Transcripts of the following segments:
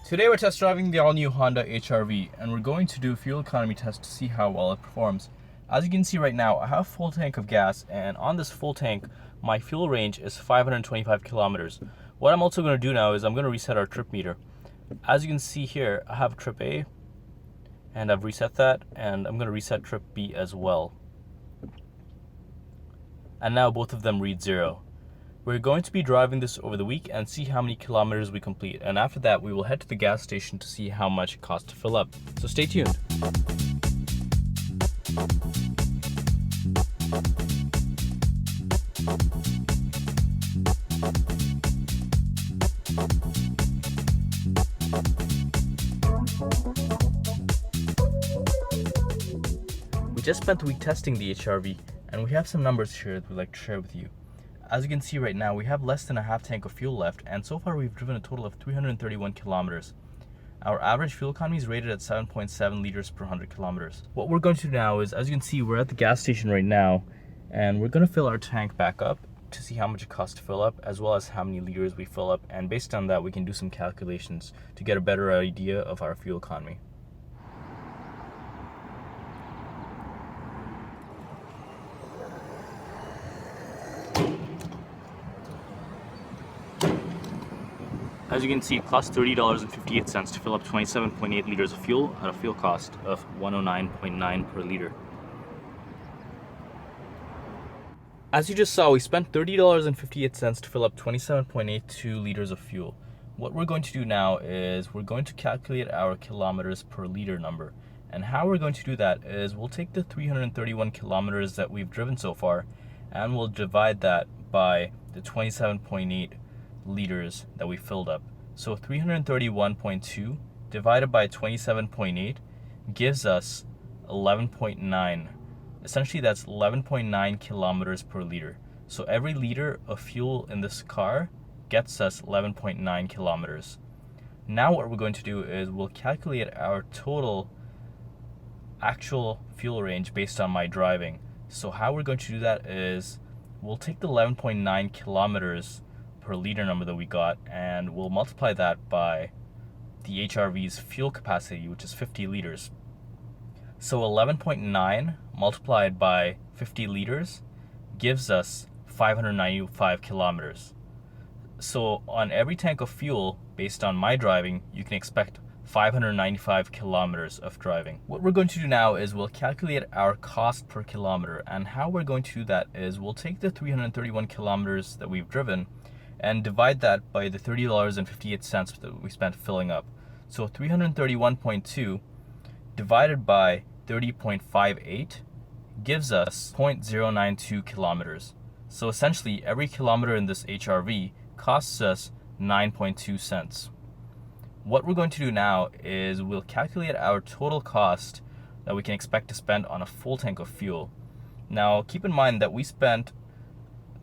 Today we're test driving the all-new Honda HR-V, and we're going to do a fuel economy test to see how well it performs. As you can see right now, I have a full tank of gas, and on this full tank, my fuel range is 525 kilometers. What I'm also going to do now is I'm going to reset our trip meter. As you can see here, I have trip A, and I've reset that, and I'm going to reset trip B as well. And now both of them read 0. We're going to be driving this over the week and see how many kilometers we complete, and after that we will head to the gas station to see how much it costs to fill up. So stay tuned. We just spent the week testing the HR-V, and we have some numbers here that we'd like to share with you. As you can see right now, we have less than a half tank of fuel left, and so far we've driven a total of 331 kilometers. Our average fuel economy is rated at 7.7 liters per 100 kilometers. What we're going to do now is, as you can see, we're at the gas station right now, and we're going to fill our tank back up to see how much it costs to fill up, as well as how many liters we fill up, and based on that we can do some calculations to get a better idea of our fuel economy. As you can see, it costs $30.58 to fill up 27.8 liters of fuel at a fuel cost of $109.9 per liter. As you just saw, we spent $30.58 to fill up 27.82 liters of fuel. What we're going to do now is we're going to calculate our kilometers per liter number. And how we're going to do that is we'll take the 331 kilometers that we've driven so far and we'll divide that by the 27.8 liters that we filled up. So 331.2 divided by 27.8 gives us 11.9. Essentially that's 11.9 kilometers per liter. So every liter of fuel in this car gets us 11.9 kilometers. Now what we're going to do is we'll calculate our total actual fuel range based on my driving. So how we're going to do that is we'll take the 11.9 kilometers per liter number that we got, and we'll multiply that by the HR-V's fuel capacity, which is 50 liters. So 11.9 multiplied by 50 liters gives us 595 kilometers. So on every tank of fuel, based on my driving, you can expect 595 kilometers of driving. What we're going to do now is we'll calculate our cost per kilometer, and how we're going to do that is we'll take the 331 kilometers that we've driven and divide that by the $30.58 that we spent filling up. So 331.2 divided by 30.58 gives us 0.092 kilometers. So essentially every kilometer in this HR-V costs us 9.2 cents. What we're going to do now is we'll calculate our total cost that we can expect to spend on a full tank of fuel. Now keep in mind that we spent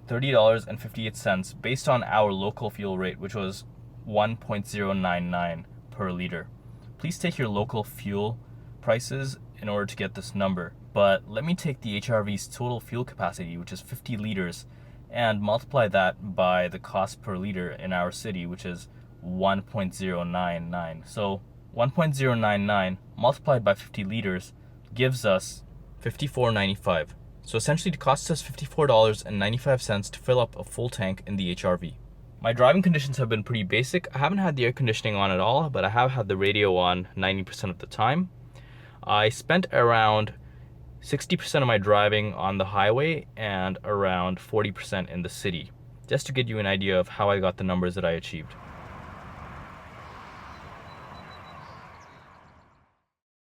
$30.58 based on our local fuel rate, which was 1.099 per liter. Please take your local fuel prices in order to get this number, but let me take the HR-V's total fuel capacity, which is 50 liters, and multiply that by the cost per liter in our city, which is 1.099. So 1.099 multiplied by 50 liters gives us $54.95. So essentially it costs us $54.95 to fill up a full tank in the HR-V. My driving conditions have been pretty basic. I haven't had the air conditioning on at all, but I have had the radio on 90% of the time. I spent around 60% of my driving on the highway and around 40% in the city, just to give you an idea of how I got the numbers that I achieved.